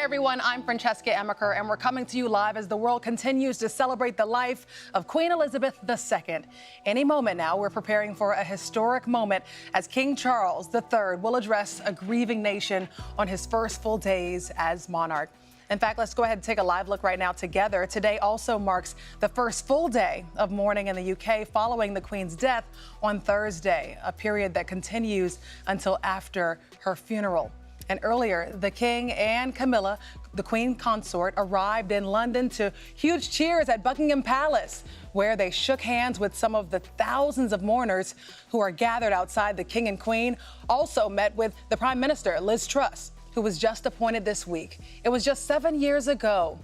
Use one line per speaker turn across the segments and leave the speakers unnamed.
everyone, I'm Francesca Emaker, and we're coming to you live as the world continues to celebrate the life of Queen Elizabeth II. Any moment now, we're preparing for a historic moment as King Charles III will address a grieving nation on his first full days as monarch. In fact, let's go ahead and take a live look right now together. Today also marks the first full day of mourning in the UK following the Queen's death on Thursday, a period that continues until after her funeral. And earlier, the King and Camilla, the Queen consort, arrived in London to huge cheers at Buckingham Palace, where they shook hands with some of the thousands of mourners who are gathered outside the King and Queen. Also met with the Prime Minister, Liz Truss, who was just appointed this week. It was just 7 years ago,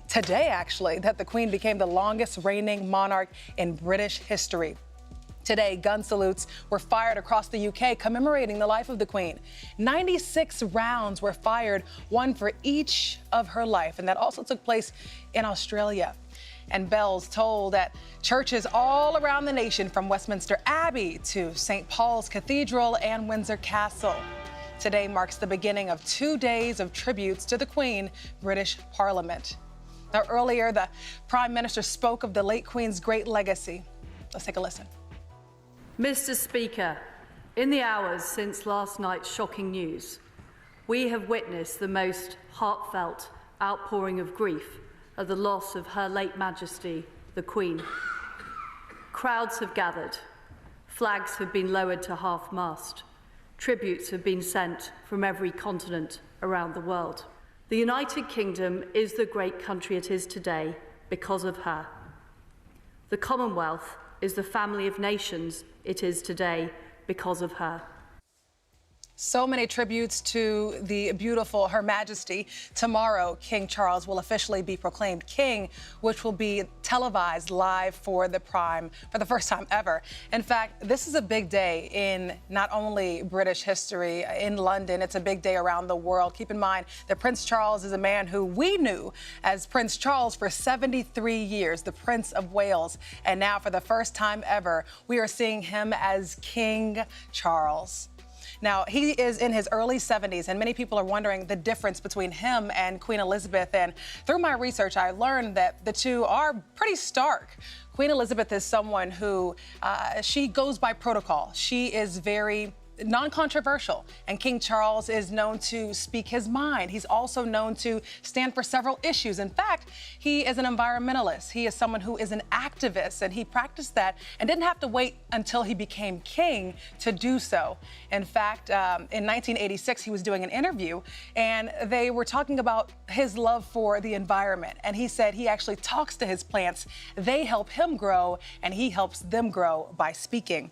today actually, that the Queen became the longest reigning monarch in British history. Today, gun salutes were fired across the UK commemorating the life of the Queen. 96 rounds were fired, one for each of her life, and that also took place in Australia. And bells tolled at churches all around the nation, from Westminster Abbey to St. Paul's Cathedral and Windsor Castle. Today marks the beginning of 2 days of tributes to the Queen, British Parliament. Now, earlier, the Prime Minister spoke of the late Queen's great legacy. Let's take a listen.
Mr. Speaker, in the hours since last night's shocking news, we have witnessed the most heartfelt outpouring of grief at the loss of Her late Majesty, the Queen. Crowds have gathered, flags have been lowered to half-mast, tributes have been sent from every continent around the world. The United Kingdom is the great country it is today because of her. The Commonwealth is the family of nations it is today because of her.
So many tributes to the beautiful Her Majesty. Tomorrow, King Charles will officially be proclaimed king, which will be televised live for the Prime for the first time ever. In fact, this is a big day in not only British history, in London, it's a big day around the world. Keep in mind that Prince Charles is a man who we knew as Prince Charles for 73 years, the Prince of Wales. And now, for the first time ever, we are seeing him as King Charles. Now, he is in his early 70s, and many people are wondering the difference between him and Queen Elizabeth. And through my research, I learned that the two are pretty stark. Queen Elizabeth is someone who, she goes by protocol. She is very non-controversial, and King Charles is known to speak his mind. He's also known to stand for several issues. In fact, he is an environmentalist. He is someone who is an activist, and he practiced that and didn't have to wait until he became king to do so. In fact, in 1986, he was doing an interview, and they were talking about his love for the environment, and he said he actually talks to his plants. They help him grow, and he helps them grow by speaking.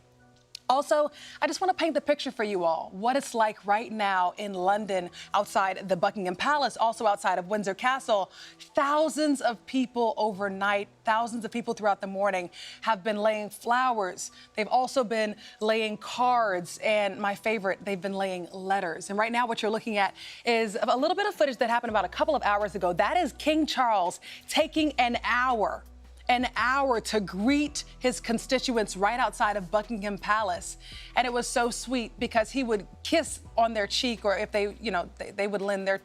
Also, I just want to paint the picture for you all, what it's like right now in London, outside the Buckingham Palace, also outside of Windsor Castle. Thousands of people overnight, thousands of people throughout the morning have been laying flowers. They've also been laying cards, and my favorite, they've been laying letters. And right now what you're looking at is a little bit of footage that happened about a couple of hours ago. That is King Charles taking an hour to greet his constituents right outside of Buckingham Palace. And it was so sweet because he would kiss on their cheek, or if they, they would lend their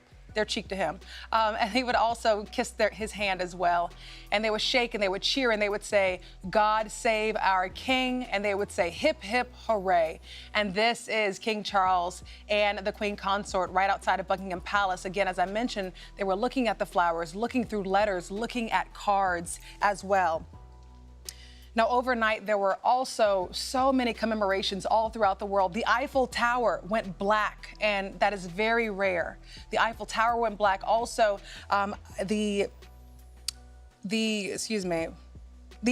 cheek to him. And he would also kiss his hand as well. And they would shake and they would cheer and they would say, "God save our king." And they would say, "Hip, hip, hooray." And this is King Charles and the Queen consort right outside of Buckingham Palace. Again, as I mentioned, they were looking at the flowers, looking through letters, looking at cards as well. Now, overnight, there were also so many commemorations all throughout the world. The Eiffel Tower went black, and that is very rare. The Eiffel Tower went black. Also, the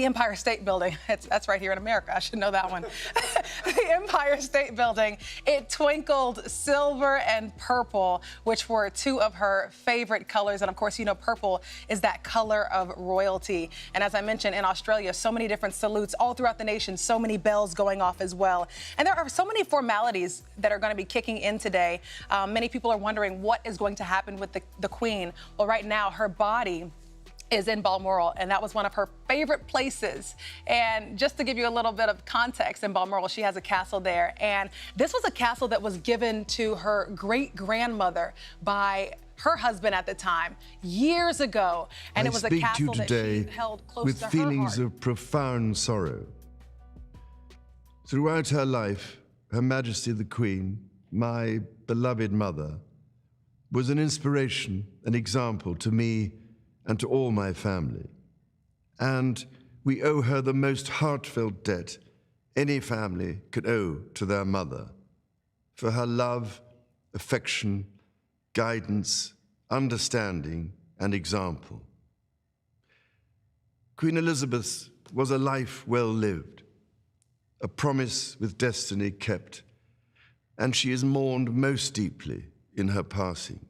Empire State Building, that's right here in America, I should know that one. The Empire State Building, it twinkled silver and purple, which were two of her favorite colors. And of course, purple is that color of royalty. And as I mentioned, in Australia, so many different salutes all throughout the nation, so many bells going off as well. And there are so many formalities that are going to be kicking in today. Many people are wondering what is going to happen with the Queen. Well, right now, her body is in Balmoral, and that was one of her favorite places. And just to give you a little bit of context, in Balmoral, she has a castle there. And this was a castle that was given to her great-grandmother by her husband at the time years ago, and it was a castle that she held close
with
to her
feelings
heart.
of profound sorrow. Throughout her life, Her Majesty the Queen, my beloved mother, was an inspiration, an example to me and to all my family. And we owe her the most heartfelt debt any family could owe to their mother, for her love, affection, guidance, understanding, and example. Queen Elizabeth was a life well lived, a promise with destiny kept, and she is mourned most deeply in her passing.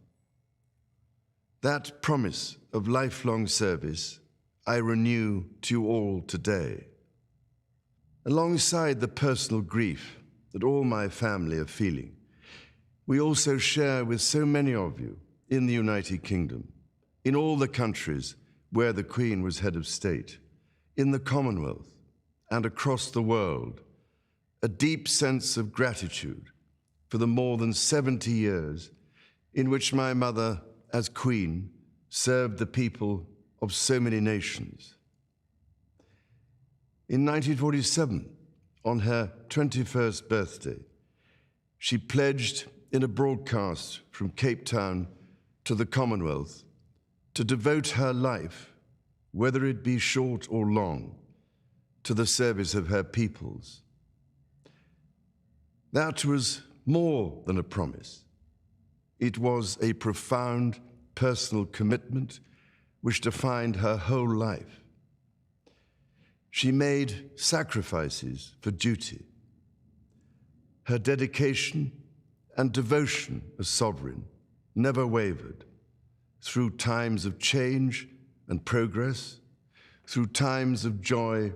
That promise of lifelong service I renew to you all today. Alongside the personal grief that all my family are feeling, we also share with so many of you in the United Kingdom, in all the countries where the Queen was head of state, in the Commonwealth and across the world, a deep sense of gratitude for the more than 70 years in which my mother, as Queen, served the people of so many nations. In 1947, on her 21st birthday, she pledged in a broadcast from Cape Town to the Commonwealth to devote her life, whether it be short or long, to the service of her peoples. That was more than a promise. It was a profound personal commitment which defined her whole life. She made sacrifices for duty. Her dedication and devotion as sovereign never wavered through times of change and progress, through times of joy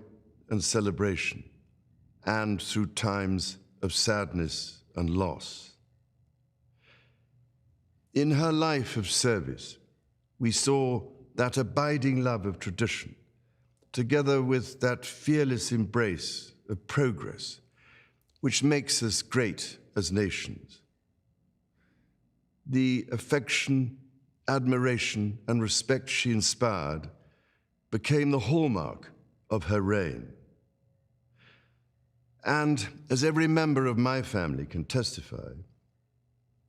and celebration, and through times of sadness and loss. In her life of service, we saw that abiding love of tradition, together with that fearless embrace of progress, which makes us great as nations. The affection, admiration, and respect she inspired became the hallmark of her reign. And as every member of my family can testify,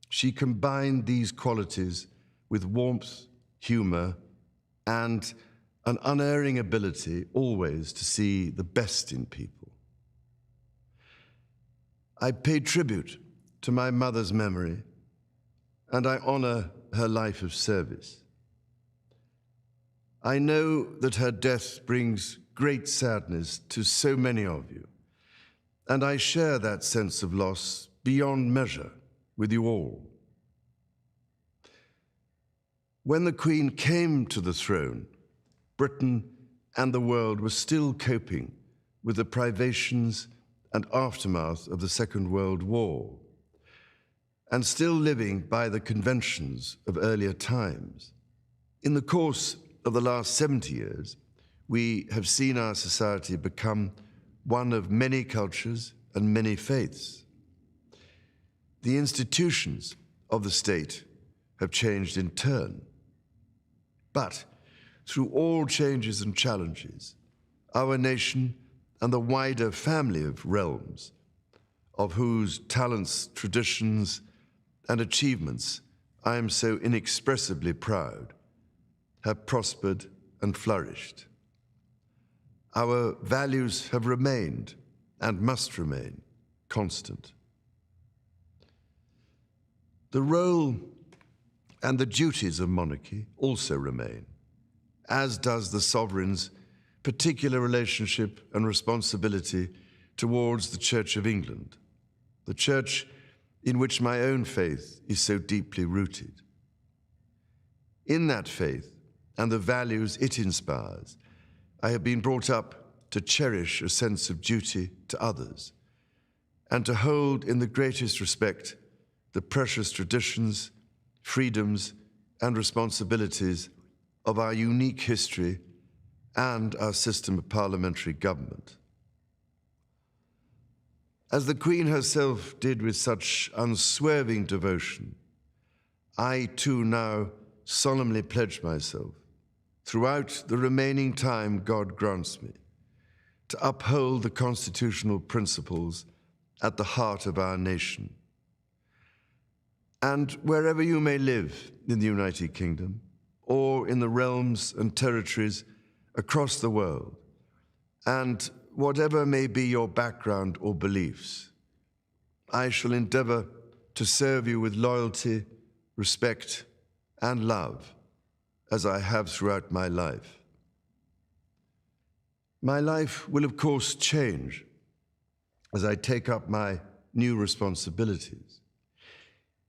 she combined these qualities with warmth, humor, and an unerring ability always to see the best in people. I pay tribute to my mother's memory, and I honor her life of service. I know that her death brings great sadness to so many of you, and I share that sense of loss beyond measure with you all. When the Queen came to the throne, Britain and the world were still coping with the privations and aftermath of the Second World War, and still living by the conventions of earlier times. In the course of the last 70 years, we have seen our society become one of many cultures and many faiths. The institutions of the state have changed in turn. But through all changes and challenges, our nation and the wider family of realms, of whose talents, traditions, and achievements I am so inexpressibly proud, have prospered and flourished. Our values have remained and must remain constant. The role and the duties of monarchy also remain, as does the sovereign's particular relationship and responsibility towards the Church of England, the church in which my own faith is so deeply rooted. In that faith and the values it inspires, I have been brought up to cherish a sense of duty to others and to hold in the greatest respect the precious traditions, freedoms, and responsibilities of our unique history and our system of parliamentary government. As the Queen herself did with such unswerving devotion, I too now solemnly pledge myself, throughout the remaining time God grants me, to uphold the constitutional principles at the heart of our nation. And wherever you may live in the United Kingdom, or in the realms and territories across the world, and whatever may be your background or beliefs, I shall endeavor to serve you with loyalty, respect, and love, as I have throughout my life. My life will, of course, change as I take up my new responsibilities.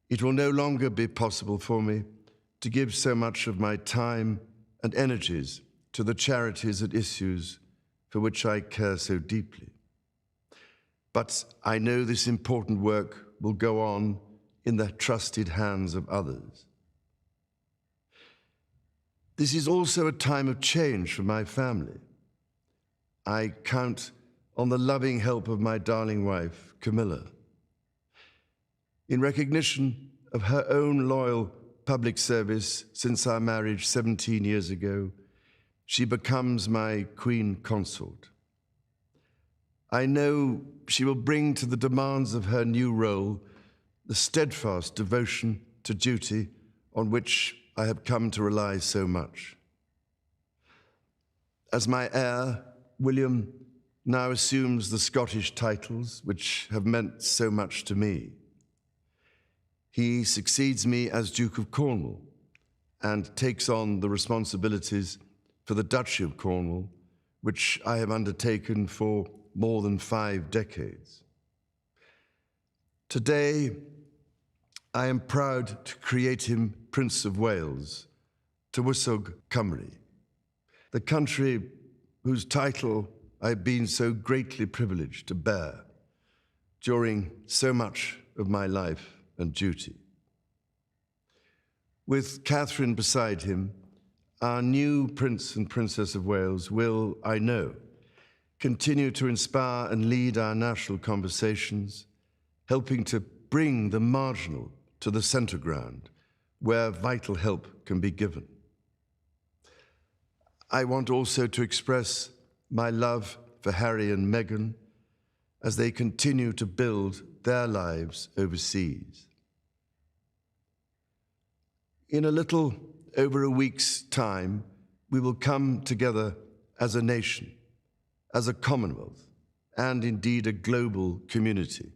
It will no longer be possible for me to give so much of my time and energies to the charities and issues for which I care so deeply. But I know this important work will go on in the trusted hands of others. This is also a time of change for my family. I count on the loving help of my darling wife, Camilla. In recognition of her own loyal public service since our marriage 17 years ago, she becomes my Queen Consort. I know she will bring to the demands of her new role the steadfast devotion to duty on which I have come to rely so much. As my heir, William now assumes the Scottish titles which have meant so much to me. He succeeds me as Duke of Cornwall and takes on the responsibilities for the Duchy of Cornwall, which I have undertaken for more than 5 decades. Today, I am proud to create him Prince of Wales, Tywysog Cymru, the country whose title I've been so greatly privileged to bear during so much of my life and duty. With Catherine beside him, our new Prince and Princess of Wales will, I know, continue to inspire and lead our national conversations, helping to bring the marginal to the centre ground, where vital help can be given. I want also to express my love for Harry and Meghan as they continue to build their lives overseas. In a little over a week's time, we will come together as a nation, as a Commonwealth, and indeed a global community,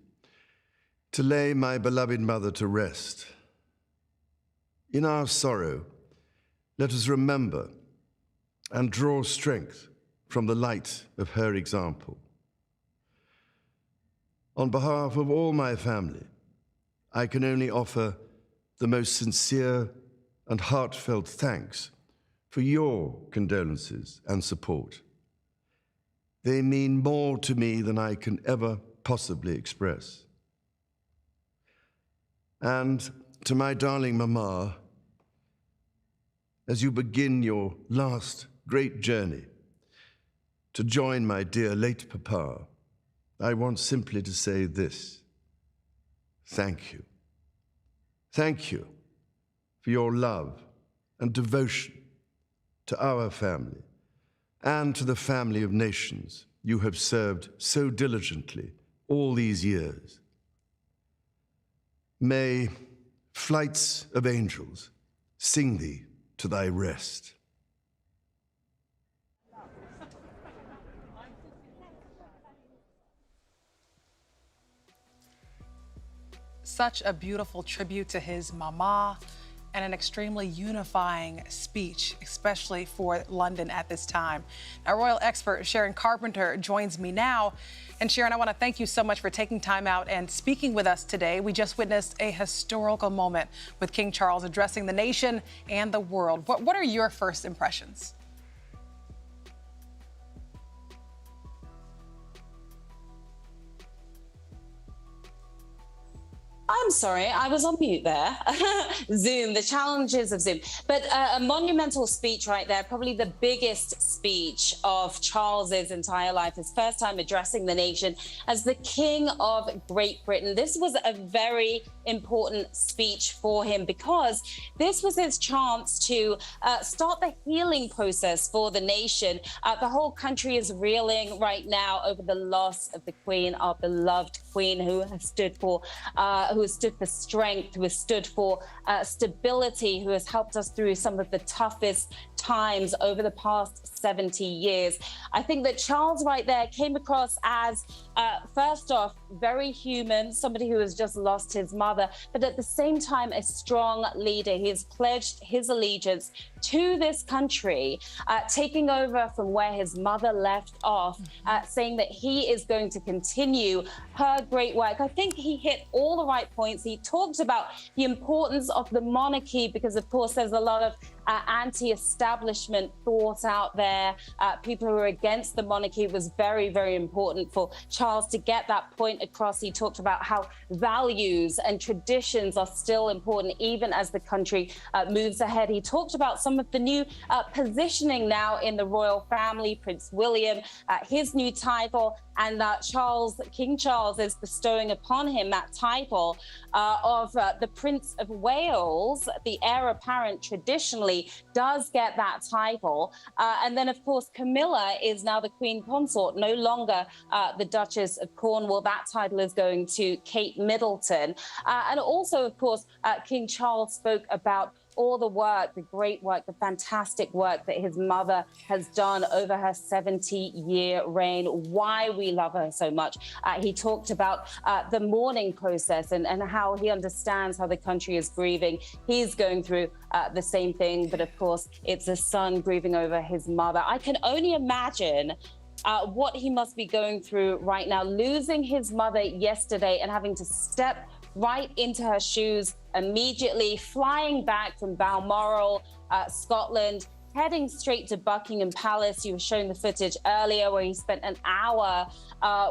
to lay my beloved mother to rest. In our sorrow, let us remember and draw strength from the light of her example. On behalf of all my family, I can only offer the most sincere and heartfelt thanks for your condolences and support. They mean more to me than I can ever possibly express. And to my darling Mama, as you begin your last great journey to join my dear late Papa, I want simply to say this: thank you. Thank you for your love and devotion to our family and to the family of nations you have served so diligently all these years. May flights of angels sing thee to thy rest.
Such a beautiful tribute to his mama and an extremely unifying speech, especially for London at this time. Now, royal expert Sharon Carpenter joins me now. And Sharon, I want to thank you so much for taking time out and speaking with us today. We just witnessed a historical moment with King Charles addressing the nation and the world. What are your first impressions?
I'm sorry, I was on mute there. Zoom, the challenges of Zoom. But a monumental speech right there, probably the biggest speech of Charles's entire life, his first time addressing the nation as the King of Great Britain. This was a very important speech for him because this was his chance to start the healing process for the nation. The whole country is reeling right now over the loss of the Queen, our beloved Queen, who has stood for strength, who has stood for stability, who has helped us through some of the toughest times over the past 70 years. I think that Charles right there came across as, first off, very human, somebody who has just lost his mother, but at the same time, a strong leader. He has pledged his allegiance to this country, taking over from where his mother left off, saying that he is going to continue her great work. I think he hit all the right points. He talked about the importance of the monarchy because, of course, there's a lot of anti-establishment thought out there. People who are against the monarchy. It was very, very important for Charles to get that point across. He talked about how values and traditions are still important even as the country moves ahead. He talked about some of the new positioning now in the royal family. Prince William, his new title, and King Charles is bestowing upon him that title of the Prince of Wales. The heir apparent traditionally does get that title. And then, of course, Camilla is now the Queen Consort, no longer the Duchess of Cornwall. That title is going to Kate Middleton. And also, of course, King Charles spoke about all the work, the great work, the fantastic work that his mother has done over her 70-year reign, why we love her so much. He talked about the mourning process and how he understands how the country is grieving. He's going through the same thing, but of course, it's a son grieving over his mother. I can only imagine what he must be going through right now, losing his mother yesterday and having to step right into her shoes immediately, flying back from Balmoral, Scotland, heading straight to Buckingham Palace. You were showing the footage earlier where he spent an hour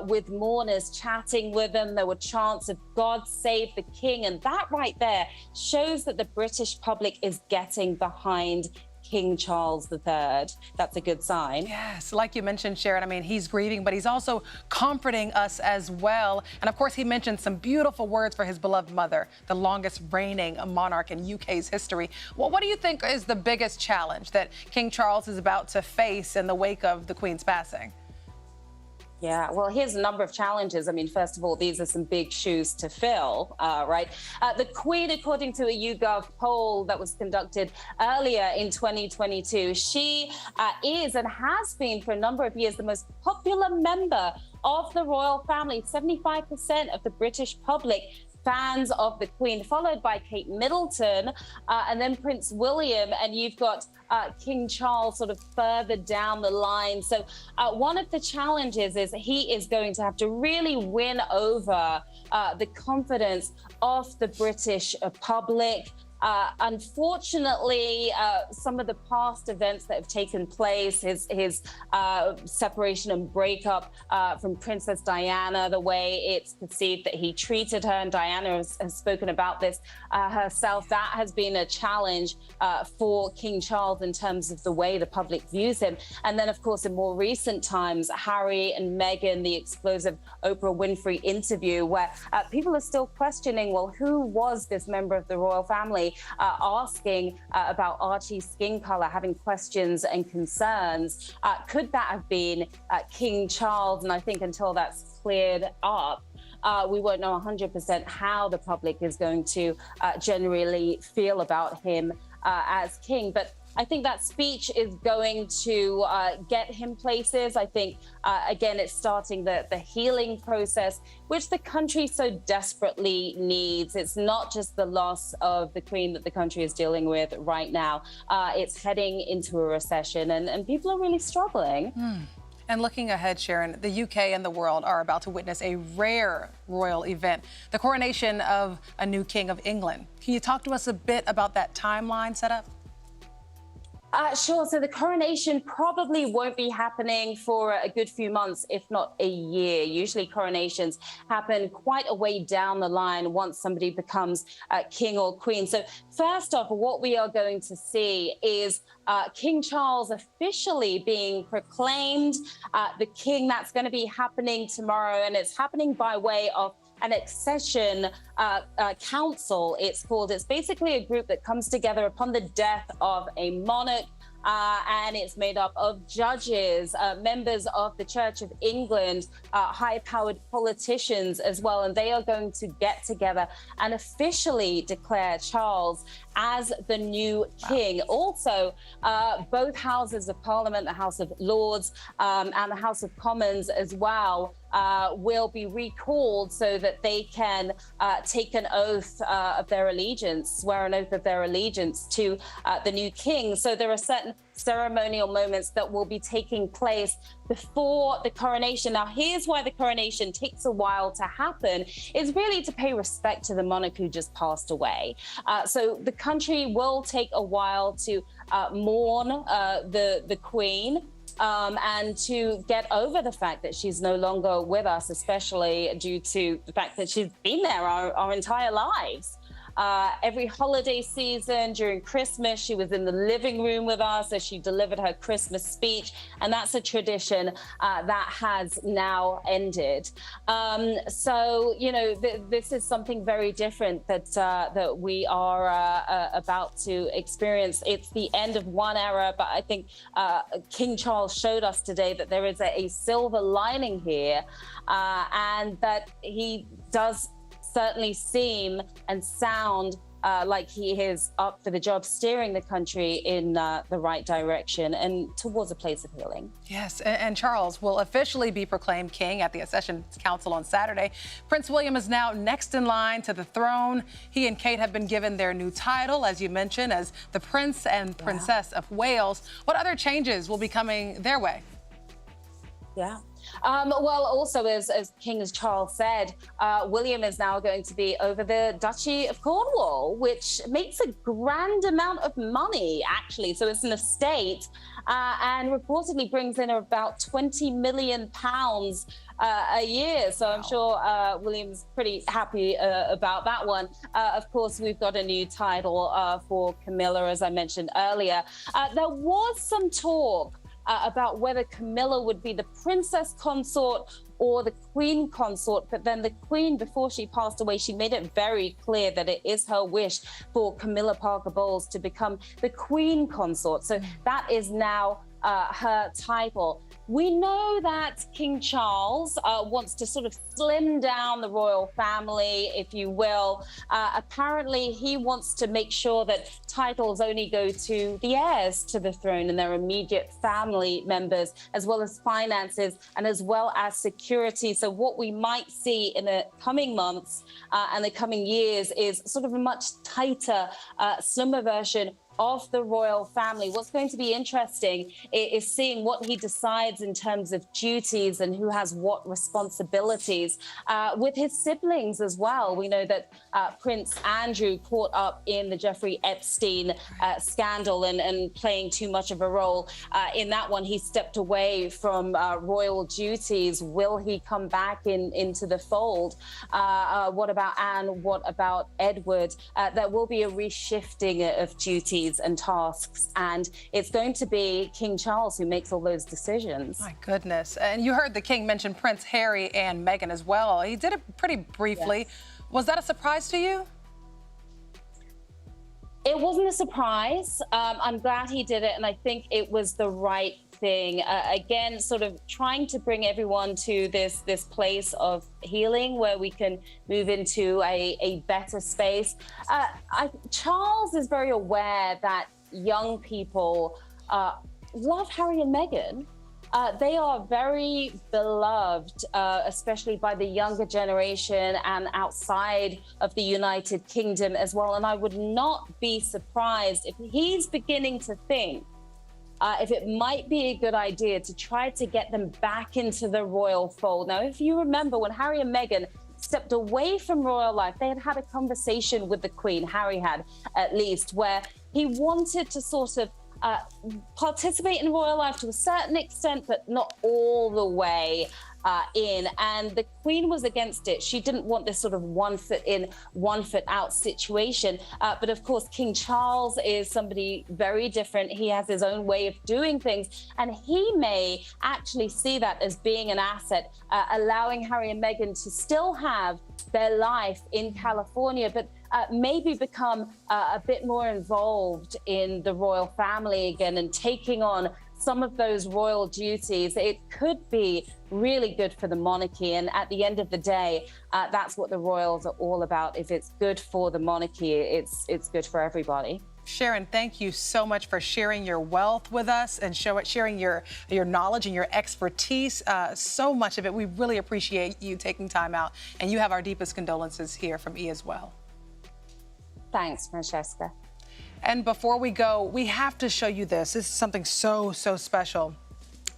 with mourners, chatting with them. There were chants of God save the King. And that right there shows that the British public is getting behind King Charles III. That's a good sign.
Yes, like you mentioned, Sharon, I mean, he's grieving, but he's also comforting us as well. And of course, he mentioned some beautiful words for his beloved mother, the longest reigning monarch in UK's history. Well, what do you think is the biggest challenge that King Charles is about to face in the wake of the Queen's passing?
Yeah, well, here's a number of challenges. I mean, first of all, these are some big shoes to fill, right? The Queen, according to a YouGov poll that was conducted earlier in 2022, she is and has been for a number of years the most popular member of the royal family. 75% of the British public fans of the Queen, followed by Kate Middleton, and then Prince William, and you've got King Charles sort of further down the line. So one of the challenges is he is going to have to really win over the confidence of the British public. Unfortunately, some of the past events that have taken place, his separation and breakup from Princess Diana, the way it's perceived that he treated her, and Diana has spoken about this herself, that has been a challenge for King Charles in terms of the way the public views him. And then, of course, in more recent times, Harry and Meghan, the explosive Oprah Winfrey interview, where people are still questioning, well, who was this member of the royal family? Asking about Archie's skin color, having questions and concerns. Could that have been King Charles? And I think until that's cleared up, we won't know 100% how the public is going to generally feel about him as king. But I think that speech is going to get him places. I think, again, it's starting the healing process, which the country so desperately needs. It's not just the loss of the Queen that the country is dealing with right now. It's heading into a recession, and people are really struggling.
And looking ahead, Sharon, the UK and the world are about to witness a rare royal event, the coronation of a new King of England. Can you talk to us a bit about that timeline set up?
Sure. So the coronation probably won't be happening for a good few months, if not a year. Usually coronations happen quite a way down the line once somebody becomes king or queen. So first off, what we are going to see is King Charles officially being proclaimed the king. That's going to be happening tomorrow, and it's happening by way of an accession council, it's called. It's basically a group that comes together upon the death of a monarch. And it's made up of judges, members of the Church of England, high-powered politicians as well. And they are going to get together and officially declare Charles as the new king. Also, both houses of Parliament, the House of Lords and the House of Commons as well, will be recalled so that they can take an oath of their allegiance, swear an oath of their allegiance to the new king. So there are certain ceremonial moments that will be taking place before the coronation. Now, here's why the coronation takes a while to happen. It's really to pay respect to the monarch who just passed away. So the country will take a while to mourn the Queen. And to get over the fact that she's no longer with us, especially due to the fact that she's been there our entire lives. Every holiday season, during Christmas, she was in the living room with us as she delivered her Christmas speech. And that's a tradition that has now ended. So, you know, this is something very different that we are about to experience. It's the end of one era, but I think King Charles showed us today that there is a silver lining here, and that he does certainly seem and sound like he is up for the job, steering the country in the right direction and towards a place of healing.
Yes, and Charles will officially be proclaimed king at the Accession Council on Saturday. Prince William is now next in line to the throne. He and Kate have been given their new title, as you mentioned, as the Prince and Princess of Wales. What other changes will be coming their way?
Yeah. Well, also, as King Charles said, William is now going to be over the Duchy of Cornwall, which makes a grand amount of money, actually. So it's an estate and reportedly brings in about £20 million a year. So I'm sure William's pretty happy about that one. Of course, we've got a new title for Camilla, as I mentioned earlier. There was some talk about whether Camilla would be the princess consort or the queen consort. But then the queen, before she passed away, she made it very clear that it is her wish for Camilla Parker Bowles to become the queen consort. So that is now her title. We know that King Charles wants to sort of slim down the royal family, if you will. Apparently, he wants to make sure that titles only go to the heirs to the throne and their immediate family members, as well as finances and as well as security. So what we might see in the coming months and the coming years is sort of a much tighter, slimmer version of the royal family. What's going to be interesting is seeing what he decides in terms of duties and who has what responsibilities with his siblings as well. We know that Prince Andrew caught up in the Jeffrey Epstein scandal and playing too much of a role in that one. He stepped away from royal duties. Will he come back into the fold? What about Anne? What about Edward? There will be a reshifting of duties and tasks, and it's going to be King Charles who makes all those decisions. My
goodness. And you heard the king mention Prince Harry and Meghan as well. He did it pretty briefly. Yes. Was that a surprise to you?
It wasn't a surprise. I'm glad he did it, and I think it was the right thing. Again, sort of trying to bring everyone to this place of healing where we can move into a better space. Charles is very aware that young people love Harry and Meghan. They are very beloved, especially by the younger generation and outside of the United Kingdom as well. And I would not be surprised if he's beginning to think if it might be a good idea to try to get them back into the royal fold. Now, if you remember when Harry and Meghan stepped away from royal life, they had a conversation with the Queen, Harry had at least, where he wanted to sort of participate in royal life to a certain extent, but not all the way in. And the Queen was against it. She didn't want this sort of one foot in, one foot out situation. But of course, King Charles is somebody very different. He has his own way of doing things. And he may actually see that as being an asset, allowing Harry and Meghan to still have their life in California, but maybe become a bit more involved in the royal family again and taking on some of those royal duties. It could be really good for the monarchy. And at the end of the day, that's what the royals are all about. If it's good for the monarchy, it's good for everybody.
Sharon, thank you so much for sharing your wealth with us and sharing your knowledge and your expertise. So much of it. We really appreciate you taking time out. And you have our deepest condolences here from E as well.
Thanks, Francesca.
And before we go, we have to show you this. This is something so special.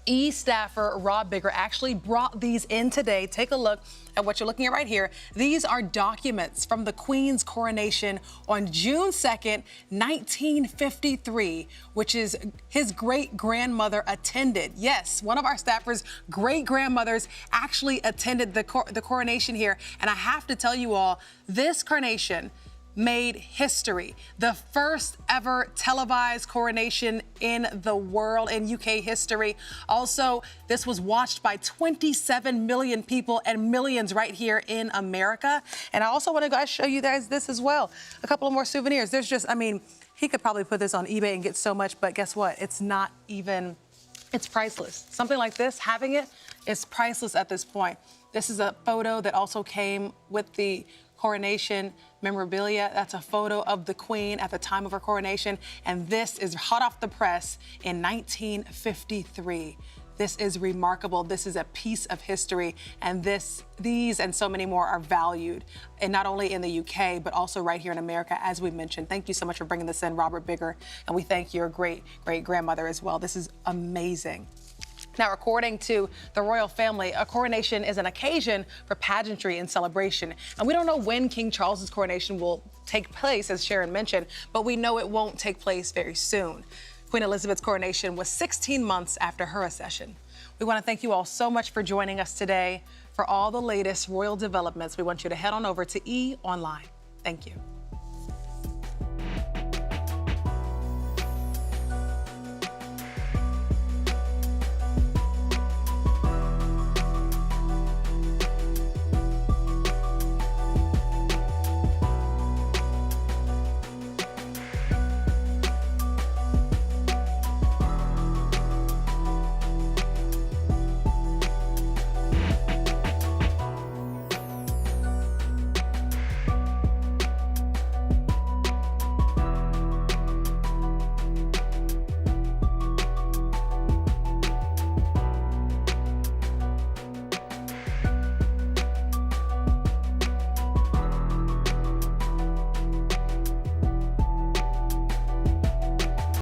E staffer Rob Bigger actually brought these in today. Take a look at what you're looking at right here. These are documents from the Queen's coronation on June 2nd, 1953, which is his great-grandmother attended. Yes, one of our staffers' great-grandmothers actually attended the coronation here. And I have to tell you all, this coronation made history. The first ever televised coronation in the world, in UK history. Also, this was watched by 27 million people and millions right here in America. And I also want to go show you guys this as well. A couple of more souvenirs. There's just, I mean, he could probably put this on eBay and get so much, but guess what? It's not even, it's priceless. Something like this, having it, is priceless at this point. This is a photo that also came with the coronation memorabilia. That's a photo of the Queen at the time of her coronation. And this is hot off the press in 1953. This is remarkable. This is a piece of history. And these and so many more are valued, and not only in the UK, but also right here in America, as we mentioned. Thank you so much for bringing this in, Robert Bigger. And we thank your great-grandmother as well. This is amazing. Now, according to the royal family, a coronation is an occasion for pageantry and celebration. And we don't know when King Charles's coronation will take place, as Sharon mentioned, but we know it won't take place very soon. Queen Elizabeth's coronation was 16 months after her accession. We want to thank you all so much for joining us today. For all the latest royal developments, we want you to head on over to E! Online. Thank you.